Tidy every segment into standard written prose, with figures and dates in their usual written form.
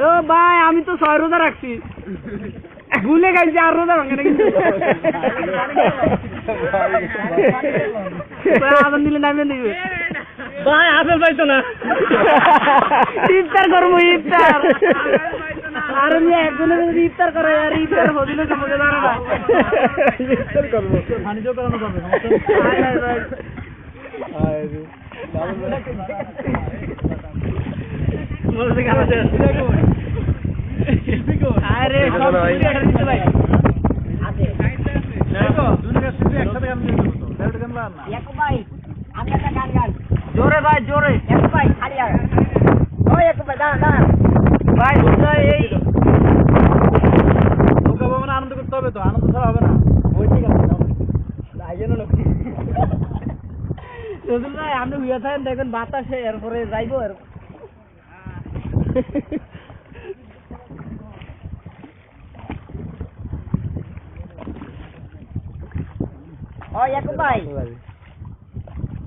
ও ভাই আমি তো 6 রোজা রাখছি ভুলে গেছি আর রোজা ভাঙে না কিন্তু আদান দিলে নামে দিবে ভাই আপেল পাইতো না ইফতার করবো ইফতার আর আমি একজনের যদি ইফতার করে আর ইফতার হদিলে সম্পর্কে জানো না ইফতার করবো বাণিজ্য করানো যাবে আরে জোরে ভাই জোরে ভাই খালি ভাই দাঁড়া ভাই এই আনন্দ করতে হবে তো আনন্দ ছাড়া হবে না ওই ঠিক আছে ভাই আপনি হইয়া থাকেন দেখবেন বাতাসে এরপরে যাইবো আর ভাই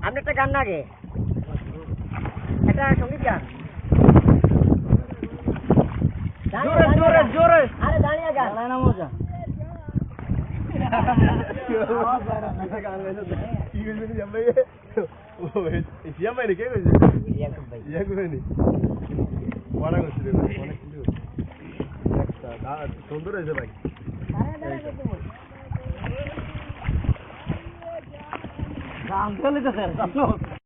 আপনি একটা গান লাগে একটা সঙ্গীত গান জোরে জোরে জোরে আরে দাঁড়িয়ে গান না মজা সুন্দর হয়েছে ভাই গান চলে